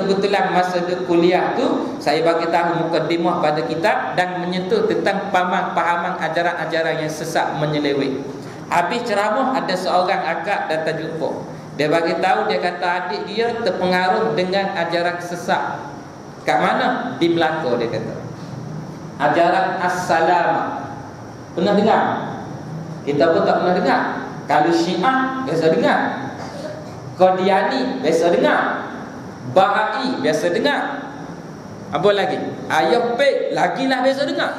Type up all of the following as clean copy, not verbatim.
kebetulan masa duduk kuliah tu saya bagi tahu mukadimah pada kitab dan menyentuh tentang pahaman ajaran-ajaran yang sesat menyeleweng. Habis ceramah ada seorang akak datang jumpa. Dia bagi tahu, dia kata adik dia terpengaruh dengan ajaran sesat. Kat mana? Di Melaka dia kata. Ajaran As-Salamah. Pernah dengar? Kita pun tak pernah dengar. Kalau Syiah biasa dengar. Qadiani biasa dengar. Bahai biasa dengar. Apa lagi? Ayah Pek lagilah biasa dengar.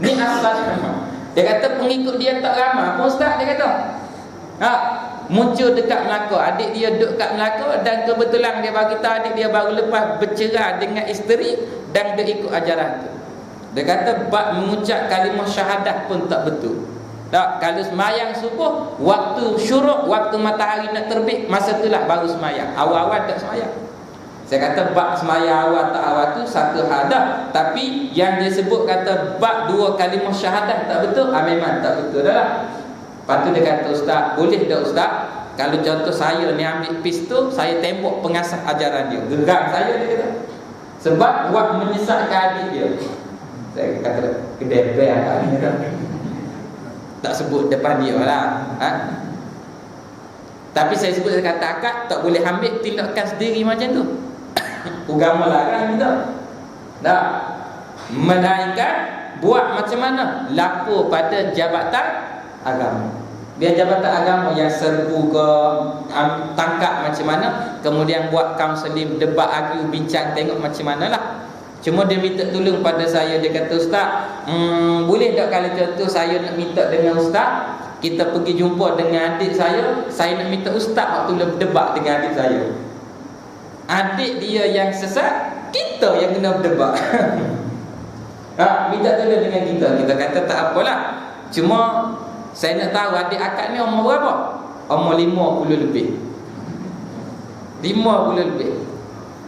Ni As-Salamah. Dia kata pengikut dia tak lama pun ustaz, dia kata. Muncul dekat Melaka. Adik dia duduk kat Melaka dan kebetulan dia bagi tahu adik dia baru lepas bercerai dengan isteri dan dia ikut ajaran tu. Dia kata bab mengucap kalimah syahadah pun tak betul. Tak, kalau semayang subuh, waktu syuruk, waktu matahari nak terbit, masa itulah baru semayang. Awal-awal tak semayang. Saya kata bab semayang awal tak awal tu satu hal dah. Tapi yang dia sebut kata bab dua kalimah syahadah tak betul, memang tak betul dah lah. Lepas tu dia kata, ustaz, boleh tak ustaz, kalau contoh saya ni ambil pistol, saya tembak pengasas ajaran dia, geram saya, dia kata. Sebab buat menyesatkan adik dia. Saya kata kedai agak ni kan. Tak sebut depan dia lah. Tapi saya sebut, saya kata akak tak boleh ambil tindakan sendiri macam tu. Agama larang kita. Tak. Melainkan buat macam mana? Lapor pada jabatan agama. Biar jabatan agama yang serbu ke tangkap macam mana, kemudian buat kaunseling, debat, argue, bincang, tengok macam mana lah. Cuma dia minta tolong pada saya. Dia kata, ustaz, boleh tak kalau contoh saya nak minta dengan ustaz, kita pergi jumpa dengan adik saya nak minta ustaz waktu berdebat dengan adik saya. Adik dia yang sesat, kita yang kena berdebat. Minta tolong dengan kita. Kita kata tak apalah. Cuma saya nak tahu adik akak ni umur berapa? Umur 50 lebih. 50 lebih.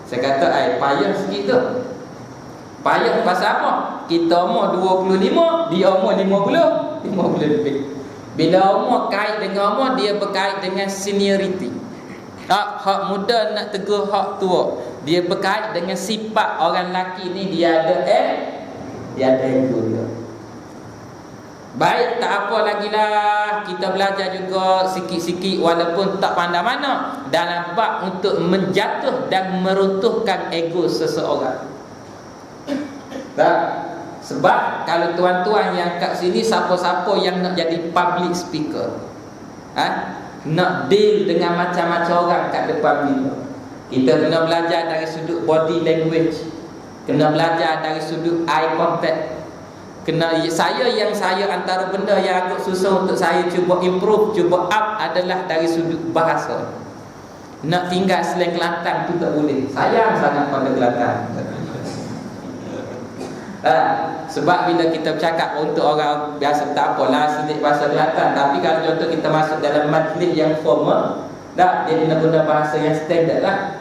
Saya kata, payah sikit tu. Payah pasal apa? Kita umur 25, dia umur 50 lebih. Bila umur kait dengan umur, dia berkait dengan seniority. Hak muda nak tegur hak tua. Dia berkait dengan sifat orang lelaki ni, dia ada ego dia. Baik, tak apa lagi lah, kita belajar juga sikit-sikit walaupun tak pandai mana dalam bab untuk menjatuh dan meruntuhkan ego seseorang. Tak? Sebab kalau tuan-tuan yang kat sini, siapa-siapa yang nak jadi public speaker, nak deal dengan macam-macam orang kat depan kita, kita kena belajar dari sudut body language, kena belajar dari sudut eye contact. Saya antara benda yang agak susah untuk saya cuba improve, cuba up adalah dari sudut bahasa. Nak tinggal slang Kelantan tu tak boleh. Sayang sangat pada Kelantan. Sebab bila kita bercakap untuk orang biasa tak apalah sedikit bahasa Kelantan, tapi kalau contoh kita masuk dalam majlis yang formal, dia guna bahasa yang standard lah.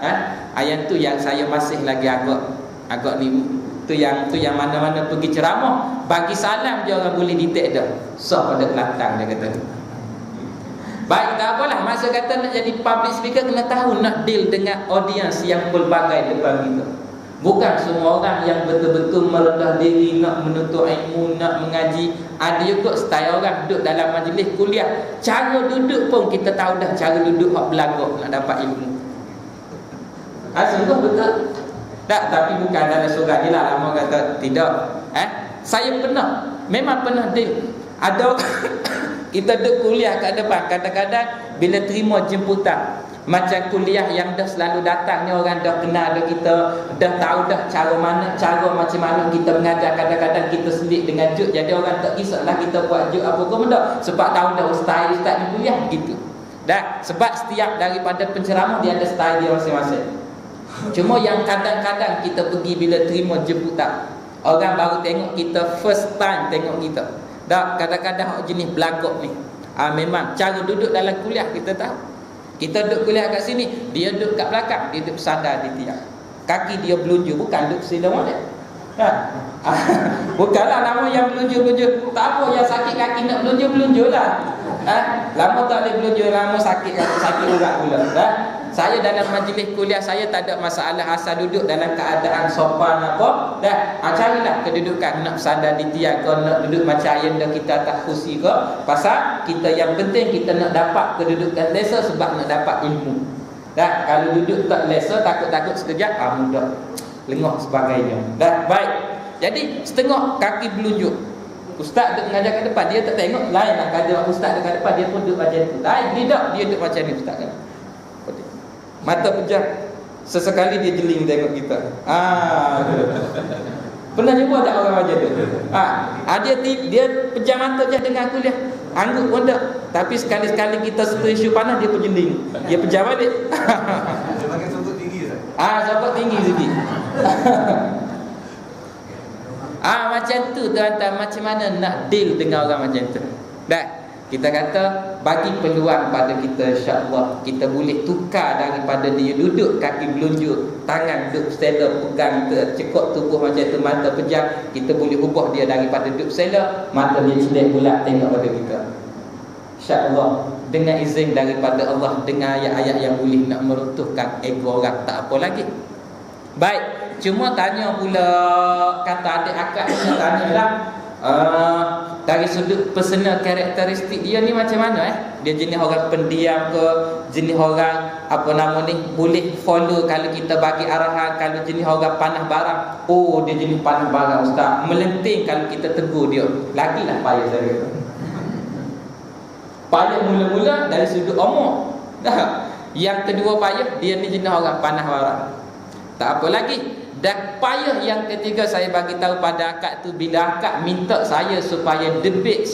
Ayat tu yang saya masih lagi agak ni. Tu yang mana-mana pergi ceramah, bagi salam je orang boleh detect dah. Sah pada Kelantan, dia kata. Baik, tak apalah. Masa kata nak jadi public speaker, kena tahu nak deal dengan audience yang pelbagai depan kita. Bukan semua orang yang betul-betul merendah diri, nak menuntut ilmu, nak mengaji. Ada juga style orang duduk dalam majlis kuliah, cara duduk pun kita tahu dah cara duduk hak belagak nak dapat ilmu. Sungguh betul. Tak, tapi bukan dalam surat je lah. Lama kata tidak. Saya memang pernah deal. Ada kita duduk kuliah kat depan, kadang-kadang bila terima jemputan, macam kuliah yang dah selalu datang ni, orang dah kenal dah kita, dah tahu dah cara macam mana kita mengajar. Kadang-kadang kita selit dengan juk, jadi orang tak kisahlah kita buat juk apa ke benda, sebab tahu dah style ustaz ni kuliah gitu. Dah, sebab setiap daripada penceramah dia ada style dia masing-masing. Cuma yang kadang-kadang kita pergi bila terima jemputan, orang baru tengok kita, first time tengok kita. Dah, kadang-kadang jenis belagak ni, memang cara duduk dalam kuliah kita tahu. Kita duduk kuliah kat sini, dia duduk kat belakang, dia duduk sandar di tiang, kaki dia belunjuk, bukan duduk sila mana. Bukanlah nama yang belunjuk-belunjuk. Tak apa, yang sakit kaki nak belunjuk lah. Lama tak boleh belunjuk, lama sakit urat pula. Saya dalam majlis kuliah saya tak ada masalah asal duduk dalam keadaan sopan apa. Dah, carilah kedudukan nak bersandar di tiang ke, nak duduk macam ayanda kita atas kursi ke. Pasal kita yang penting kita nak dapat kedudukan selesa sebab nak dapat ilmu. Dah, kalau duduk tak selesa, takut-takut sekejap, mudah lengah sebagainya. Dah, baik. Jadi setengah kaki berlunjuk. Ustaz duduk mengajar ke depan, dia tak tengok lain lah. Kalau ustaz dekat depan, dia pun duduk macam tu. Lain, tidak, dia duduk macam ni ustaz kan. Mata pejam. Sesekali dia jeling tengok kita. Pernah jumpa tak orang macam tu? Dia pejam mata je dengan kuliah. Angguk pun tak. Tapi sekali-sekali kita sentuh isu panas, dia pun jeling. Dia pejam balik. Dia pakai sotok tinggi tak? Sotok tinggi sikit. Macam tu tuan-tuan, macam mana nak deal dengan orang macam tu. Dah, kita kata bagi peluang pada kita, insya-Allah kita boleh tukar daripada dia duduk kaki berlunjuk, tangan duduk stela pegang cekok tubuh macam tu, mata pejam, kita boleh ubah dia daripada duduk stela, mata dia celik bulat tengok pada kita. Insya-Allah dengan izin daripada Allah, dengan ayat-ayat yang boleh nak meruntuhkan ego orang, tak apa lagi. Baik, cuma tanya pula, kata adik akak ni tanyalah, dari sudut personal karakteristik dia ni macam mana Dia jenis orang pendiam ke, jenis orang apa nama ni, boleh follow kalau kita bagi arahan. Kalau jenis orang panah barang, dia jenis panah barang ustaz, melenting kalau kita tegur dia. Lagilah payah saya kata. Payah mula-mula dari sudut umur. Yang kedua payah, dia ni jenis orang panah barang. Tak apa lagi. Dan payah yang ketiga saya bagi tahu pada akak tu, bila akak minta saya supaya debate,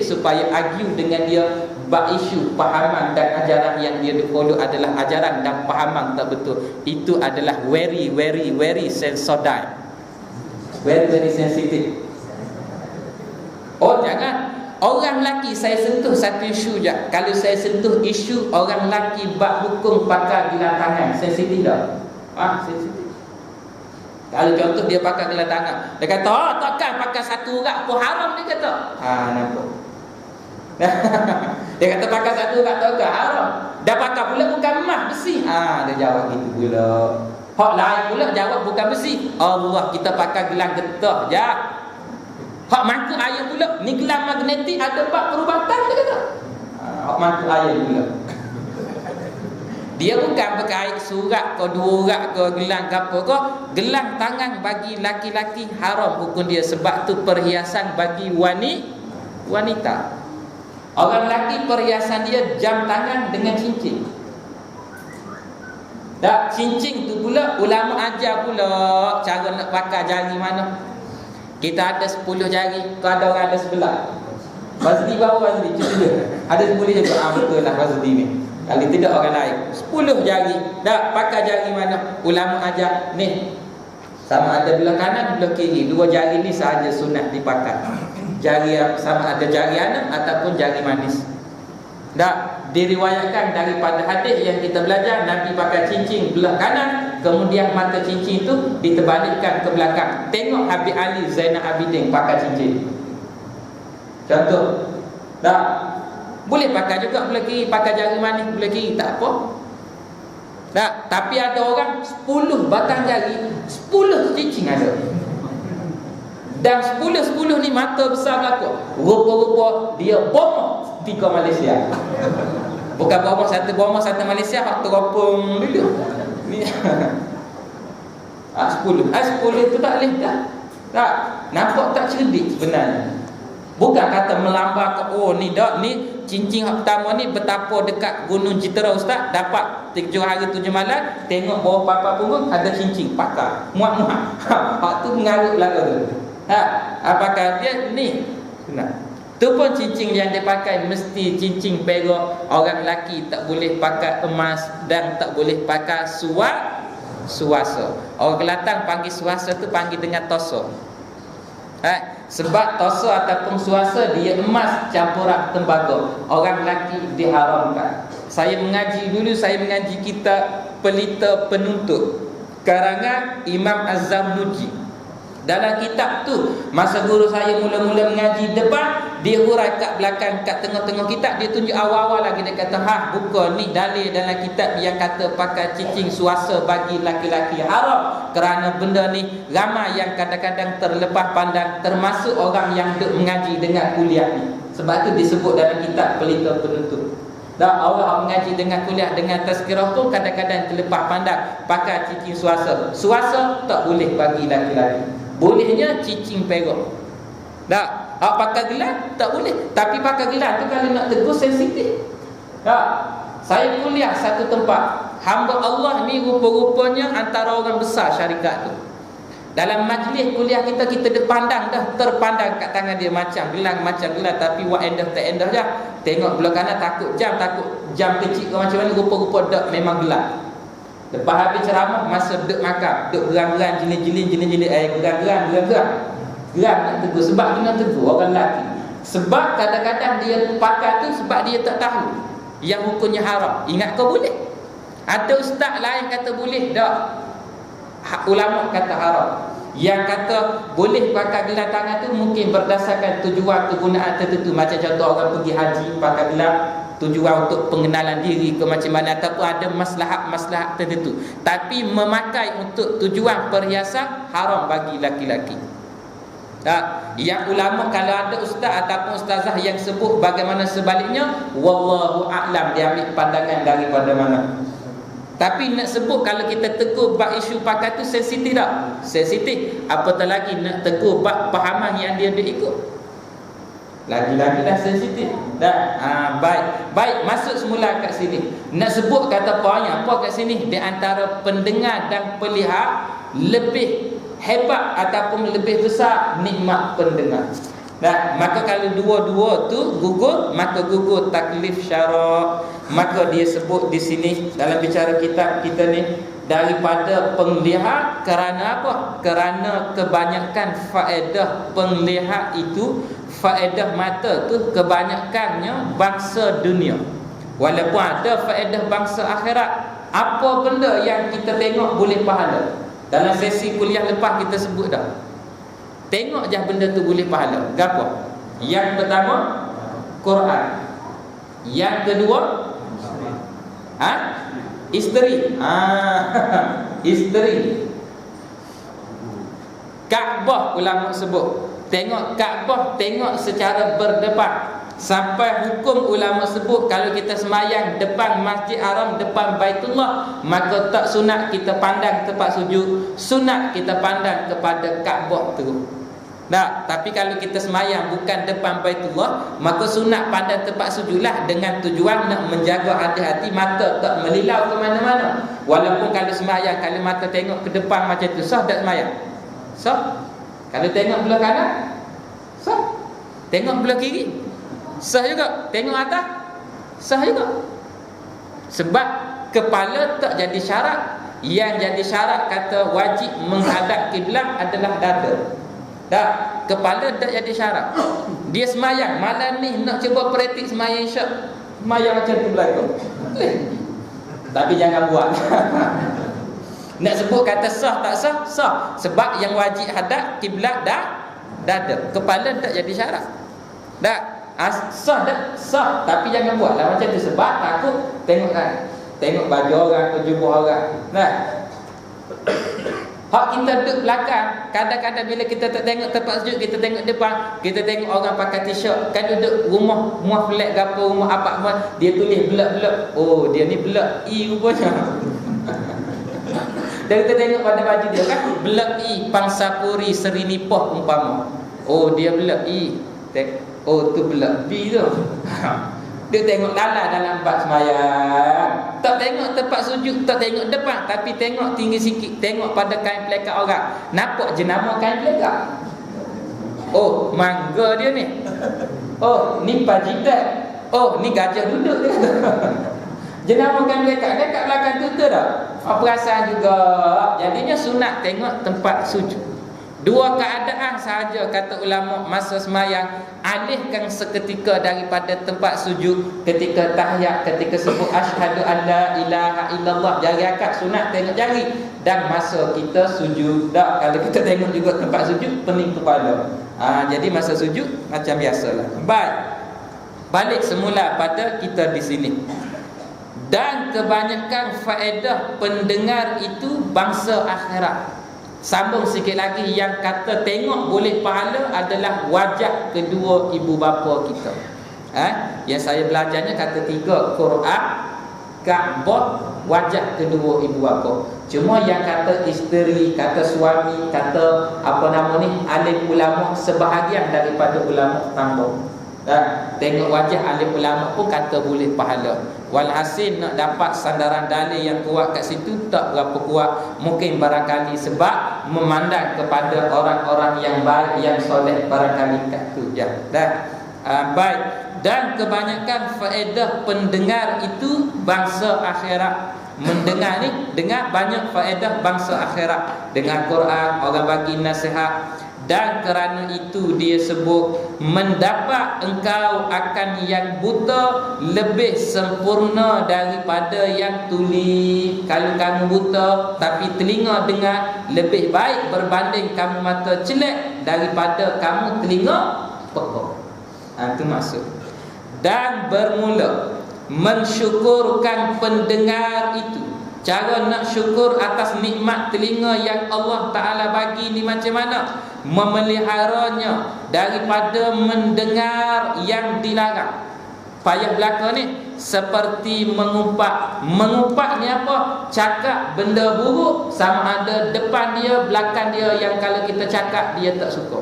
supaya argue dengan dia bab isu pahaman dan ajaran yang dia follow adalah ajaran dan pahaman tak betul, itu adalah very sensitive. Very sensitive. Jangan. Orang lelaki saya sentuh satu isu je. Kalau saya sentuh isu orang lelaki bab hukum pakai gelar tangan, sensitif tak? Sensitif. Kalau contoh dia pakai gelar tangan, dia kata, takkan pakai satu urat pun haram, dia kata. Nampak. Dia kata pakai satu urat takkan haram. Dah pakai pula bukan emas, besi. Dia jawab gitu pula. Hak lain pula jawab bukan besi. Allah, kita pakai gelang getah je. Hak mangkuk air pula, ni gelang magnetik ada bab perubatan, dia kata. Hak mangkuk air pula. Dia bukan berkait surat ke, dua urat ke, gelang ke apa ke. Gelang tangan bagi laki-laki haram hukum dia, sebab tu perhiasan bagi wanita. Orang lelaki perhiasan dia jam tangan dengan cincin. Tak, cincin tu pula ulama ajar pula cara nak pakai jari mana. Kita ada 10 jari, kau ada orang ada 11. Wazdi baru Wazdi, cuba dia. Ada 10 jari, betul lah Wazdi ni. Kalau tidak orang lain 10 jari. Dah, pakai jari mana? Ulama ajar ni, sama ada belah kanan, belah kiri. 2 jari ni sahaja sunat dipakai. Jari sama ada jari anak ataupun jari manis. Dah, diriwayatkan daripada hadis yang kita belajar, Nabi pakai cincin belah kanan, kemudian mata cincin itu diterbalikkan ke belakang. Tengok Habib Ali Zainal Abidin pakai cincin. Contoh. Dah, boleh pakai juga belah kiri, pakai jari manis belah kiri, tak apa. Tak, tapi ada orang 10 batang jari, 10 cincin ada. Dan 10 ni mata besar belakang. Rupa-rupa dia bomok 3 Malaysia. Bukan bomok satu Malaysia, hak teropong dulu. Ni 10. 10 itu tak boleh dah. Tak, nampak tak cerdik sebenarnya. Bukan kata melambar ke, ni dak, ni cincin hak pertama ni betapa dekat Gunung Jitera ustaz, dapat 7 hari 7 malam, tengok bawah papak punggung ada cincin pakai. Muat-muat. Hak tu mengarut lagu tu. Apakah dia ni? Benar. Tu pun cincin yang dia pakai mesti cincin perak. Orang lelaki tak boleh pakai emas dan tak boleh pakai suasa. Orang Kelantan panggil suasa tu panggil dengan toso. Sebab toso ataupun suasa dia emas campuran tembaga. Orang lelaki diharamkan. Saya mengaji kitab Pelita Penuntut karangan Imam Az-Zamnuji. Dalam kitab tu, masa guru saya mula-mula mengaji depan, dia hurai kat belakang, kat tengah-tengah kitab, dia tunjuk awal-awal lagi. Dia kata, buka ni dalil dalam kitab yang kata pakai cicing suasa bagi laki-laki haram. Kerana benda ni ramai yang kadang-kadang terlepas pandang, termasuk orang yang duk mengaji dengan kuliah ni. Sebab tu disebut dalam kitab pelita penuntut. Dan orang mengaji dengan kuliah dengan tazkirah pun kadang-kadang terlepas pandang pakai cicing suasa. Suasa tak boleh bagi laki-laki. Bolehnya cicing perak. Tak, pakai gelang tak boleh. Tapi pakai gelang tu kalau nak tegur sensitif. Tak. Saya kuliah satu tempat. Hamba Allah ni rupa-rupanya antara orang besar syarikat tu. Dalam majlis kuliah kita terpandang dah, terpandang kat tangan dia macam gelang, tapi buat endah tak endah je. Tengok belah kanan takut jam kecil ke macam mana, rupa-rupa dak memang gelang. Lepas habis ceramah, masa duduk makan, duduk gerang-gerang, jilin-jilin, gerang-gerang nak tegur. Sebab dia nak tegur orang lelaki. Sebab kadang-kadang dia pakai tu sebab dia tak tahu yang hukumnya haram. Ingat kau boleh. Ada ustaz lain kata boleh, tak. Ulama kata haram. Yang kata boleh pakai gelang tangan tu mungkin berdasarkan tujuan kegunaan tertentu. Macam contoh orang pergi haji pakai gelang, tujuan untuk pengenalan diri ke macam mana, ataupun ada maslahat tertentu. Tapi memakai untuk tujuan perhiasan haram bagi laki-laki. Tak, yang ulama kalau ada ustaz ataupun ustazah yang sebut bagaimana sebaliknya, wallahu a'lam, dia ambil pandangan daripada mana. Tapi nak sebut kalau kita tegur bab isu pakai tu sensitif tak? Sensitif. Apatah lagi nak tegur bab pahaman yang dia ikut. Lagi-lagi dah sensitif. Dah. Baik, masuk semula kat sini. Nak sebut kata poinnya apa kat sini? Di antara pendengar dan pelihat lebih hebat ataupun lebih besar nikmat pendengar. Maka kalau dua-dua tu gugur, maka gugur taklif syarak. Maka dia sebut di sini dalam bicara kitab kita ni, daripada penglihat. Kerana apa? Kerana kebanyakan faedah penglihat itu, faedah mata tu kebanyakannya bangsa dunia, walaupun ada faedah bangsa akhirat. Apa benda yang kita tengok boleh pahala? Dalam sesi kuliah lepas kita sebut dah. Tengok je benda tu boleh pahala. Gapo? Yang pertama, Quran. Yang kedua, isteri. Isteri. Kaabah ulama sebut. Tengok Kaabah, tengok secara berdepan. Sampai hukum ulama sebut kalau kita semayang depan Masjid Haram, depan Baitullah, maka tak sunat kita pandang tempat sujud, sunat kita pandang kepada Kaabah tu. Tapi kalau kita semayang bukan depan Baitullah, maka sunat pandang tempat sujudlah, dengan tujuan nak menjaga hati-hati mata tak melilau ke mana-mana. Walaupun kalau semayang, kalau mata tengok ke depan macam tu, sah tak semayang? Sah. Kalau tengok belah kanan, sah. Tengok belah kiri, sah juga. Tengok atas, sah juga. Sebab kepala tak jadi syarat. Yang jadi syarat kata wajib menghadap kiblat adalah dada. Kepala tak jadi syarat. Dia semayang malam ni nak cuba praktik semayang isyak, semayang macam tu belakang. Tapi jangan buat. Nak sebut kata sah tak sah? Sah. Sebab yang wajib hadap kiblat dada. Kepala tak jadi syarat. Sah tak? Sah. Tapi jangan buatlah macam tu. Sebab takut tengok kan, tengok baju orang, tujuh orang. Hak kita duduk belakang, kadang-kadang bila kita tak tengok tempat sujud, kita tengok depan, kita tengok orang pakai t-shirt, kan duduk rumah flat ke apa, rumah apartmen, dia tulis belak-belak. Oh, dia ni belak I rupanya. Dan kita tengok pada baju dia kan, belak I Pangsapuri Seri Nipah umpama. Oh, dia belak I. Oh, tu belak B tu. Dia tengok dalam bab semayang. Tak tengok tempat sujud, tak tengok depan, tapi tengok tinggi sikit, tengok pada kain pelekat orang. Nampak jenama kain pelekat. Oh, mangga dia ni. Oh, ni pajidat. Oh, ni gajah duduk dia. Jenama kain pelekat. Dekat belakang tu tak? Perasaan juga. Jadinya sunat tengok tempat sujud. Dua keadaan sahaja kata ulama masa semayang, alihkan seketika daripada tempat sujud ketika tahiyat, ketika sebut asyhadu an la ilaha illallah, jari akad sunat tengok jari, dan masa kita sujud. Tak, kalau kita tengok juga tempat sujud pening kepala. Jadi masa sujud macam biasalah. Baik. Balik semula pada kita di sini. Dan kebanyakan faedah pendengar itu bangsa akhirat. Sambung sikit lagi, yang kata tengok boleh pahala adalah wajah kedua ibu bapa kita. Yang saya belajarnya kata 3, Quran, Kaabah, wajah kedua ibu bapa. Cuma yang kata isteri, kata suami, kata alim ulama, sebahagian daripada ulama tambah. Tengok wajah alim ulama pun kata boleh pahala. Walhasil nak dapat sandaran dalil yang kuat kat situ tak berapa kuat. Mungkin barangkali sebab memandang kepada orang-orang yang baik, yang soleh, barangkali kat tu je. Baik. Dan kebanyakan faedah pendengar itu bangsa akhirat. Mendengar ni, dengar banyak faedah bangsa akhirat. Dengar Quran, orang bagi nasihat. Dan kerana itu dia sebut, mendapat engkau akan yang buta lebih sempurna daripada yang tuli. Kalau kamu buta tapi telinga dengar, lebih baik berbanding kamu mata celek daripada kamu telinga pekak. Itu maksud. Dan bermula mensyukurkan pendengar itu. Cara nak syukur atas nikmat telinga yang Allah Ta'ala bagi ni macam mana? Memeliharanya daripada mendengar yang dilarang. Payah belaka ni seperti mengumpat. Mengumpat ni apa? Cakap benda buruk, sama ada depan dia, belakang dia, yang kalau kita cakap dia tak suka.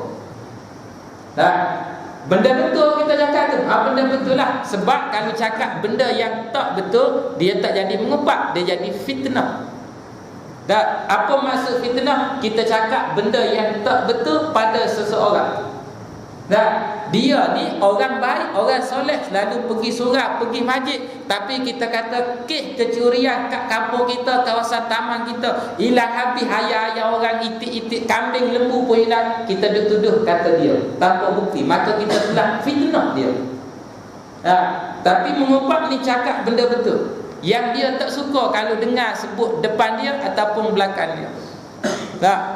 Benda betul kita cakap tu, benda betul lah. Sebab kalau cakap benda yang tak betul, dia tak jadi mengumpat, dia jadi fitnah. Dan apa maksud fitnah? Kita cakap benda yang tak betul pada seseorang. Dan dia ni orang baik, orang soleh, selalu pergi surau, pergi masjid, tapi kita kata kes kecurian kat kampung kita, kawasan taman kita, hilang habis ayah-ayah orang, itik-itik kambing, lembu pun hilang. Kita tuduh kata dia tanpa bukti, maka kita telah fitnah dia. Tapi mengumpat ni cakap benda betul yang dia tak suka kalau dengar sebut depan dia ataupun belakang dia.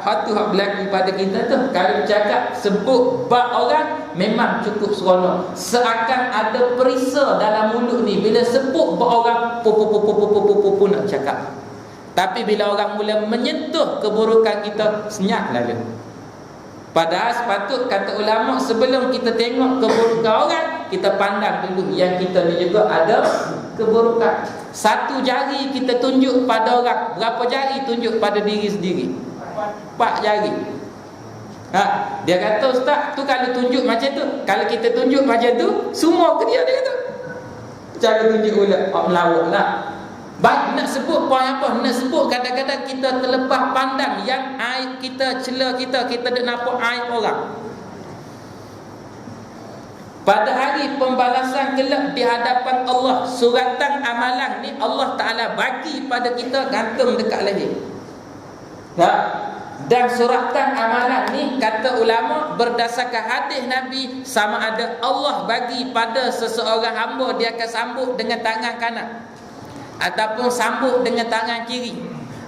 Hak tu hak berlaku pada kita tu. Kalau cakap sebut bab orang, memang cukup seronok. Seakan ada perisa dalam mulut ni. Bila sebut bab orang, pu nak cakap. Tapi bila orang mula menyentuh keburukan kita, senyap lalu. Padahal sepatut kata ulama, sebelum kita tengok keburukan orang, kita pandang dulu yang kita ni juga ada keburukan. Satu jari kita tunjuk pada orang, berapa jari tunjuk pada diri sendiri? 4 jari. Dia kata, ustaz tu kalau tunjuk macam tu, kalau kita tunjuk macam tu, semua ke dia kata. Cara tunjuk ulat melawak lah. Baik, nak sebut poin apa? Nak sebut kadang-kadang kita terlepas pandang yang aib kita, celah kita tak nampak aib orang. Pada hari pembalasan kelak di hadapan Allah, suratan amalan ni Allah Ta'ala bagi pada kita, gantung dekat leher. Dan suratan amalan ni kata ulama berdasarkan hadis Nabi, sama ada Allah bagi pada seseorang hamba, dia akan sambut dengan tangan kanan ataupun sambut dengan tangan kiri,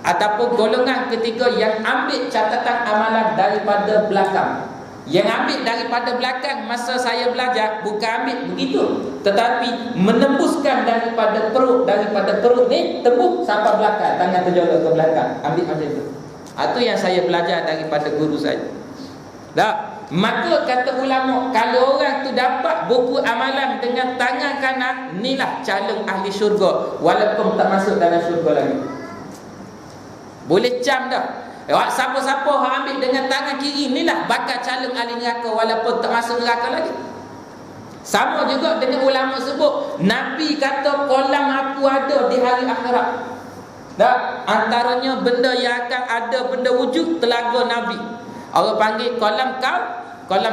ataupun golongan ketiga yang ambil catatan amalan daripada belakang. Yang ambil daripada belakang masa saya belajar bukan ambil begitu, tetapi menembuskan daripada perut ni tembus sampai belakang, tangan terjolok ke belakang, ambil macam tu. Itu yang saya belajar daripada guru saya. Maka kata ulama, kalau orang tu dapat buku amalan dengan tangan kanan, inilah calon ahli syurga, walaupun tak masuk dalam syurga lagi. Boleh cam dah. Siapa-siapa yang ambil dengan tangan kiri, inilah bakal calon ahli neraka, walaupun tak masuk neraka lagi. Sama juga dengan ulama sebut, Nabi kata kolam aku ada di hari akhirat. Antaranya benda yang akan ada, benda wujud, telaga Nabi. Orang panggil kolam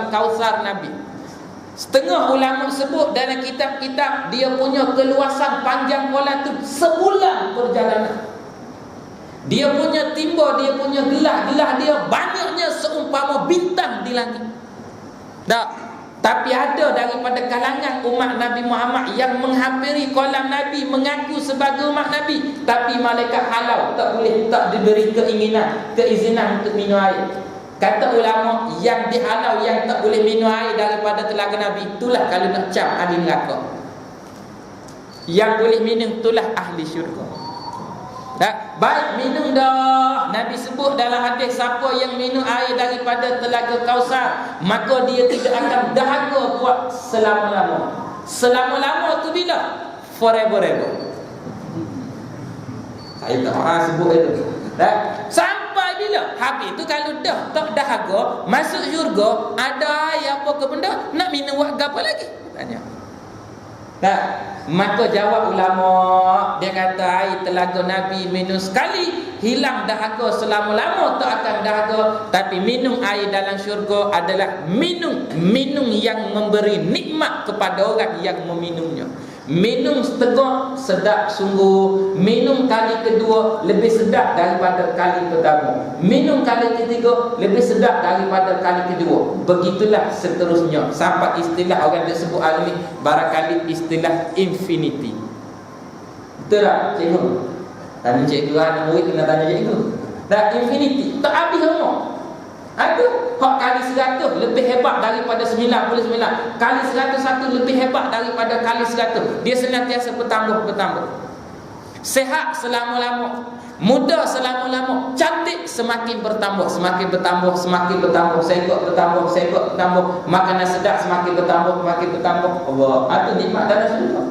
Kausar Nabi. Setengah ulama sebut dalam kitab-kitab, dia punya keluasan panjang kolam tu sebulan perjalanan. Dia punya timba, dia punya gelah dia banyaknya seumpama bintang di langit. Tak. Tapi ada daripada kalangan umat Nabi Muhammad yang menghampiri kolam Nabi, mengaku sebagai umat Nabi, tapi malaikat halau, tak diberi keizinan untuk minum air. Kata ulama, yang dihalau, yang tak boleh minum air daripada telaga Nabi, itulah kalau nak cap ahli neraka. Yang boleh minum itulah ahli syurga. Baik minum dah. Nabi sebut dalam hadis, siapa yang minum air daripada telaga Kausar, maka dia tidak akan dahaga buat selama-lama. Selama-lama tu bila? Forever. Saya tak mahu sebut itu. Sampai bila? Habis tu kalau dah tak dahaga, masuk syurga, ada air apa ke benda, nak minum buat apa lagi? Tanya. Maka jawab ulama, dia kata air telaga Nabi minum sekali hilang dahaga, selama-lama tak akan dahaga. Tapi minum air dalam syurga adalah minum yang memberi nikmat kepada orang yang meminumnya. Minum setengah sedap sungguh, minum kali kedua lebih sedap daripada kali pertama, minum kali ketiga lebih sedap daripada kali kedua. Begitulah seterusnya sampai istilah orang tersebut alami barangkali istilah infinity. Betul tak cikgu? Tanya cikgu, anak murid kena tanya cikgu. Dah infinity, tak habis umur. Ada hak kali 100 lebih hebat daripada 99, kali 101 lebih hebat daripada kali 100. Dia senantiasa bertambah. Sehat selama-lama, muda selama-lama, cantik semakin bertambah, semakin bertambah, segak bertambah, makanan sedap semakin bertambah. Allah, itu nikmat dalam syurga.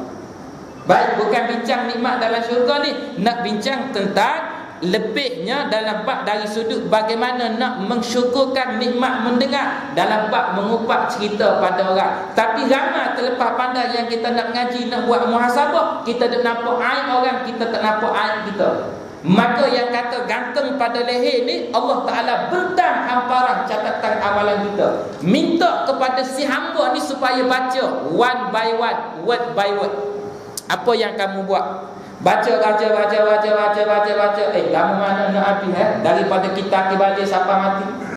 Baik, bukan bincang nikmat dalam syurga ni, nak bincang tentang lebihnya dalam bab dari sudut bagaimana nak mensyukurkan nikmat mendengar, dalam bab mengupas cerita pada orang. Tapi ramai terlepas pandai yang kita nak mengaji, nak buat muhasabah, kita tak nampak aib orang, kita tak nampak aib kita. Maka yang kata gantung pada leher ni, Allah Ta'ala bentang hamparan catatan amalan kita, minta kepada si hamba ni supaya baca one by one, word by word. Apa yang kamu buat? Baca. Kamu mana nak habis daripada kita balik sampai mati.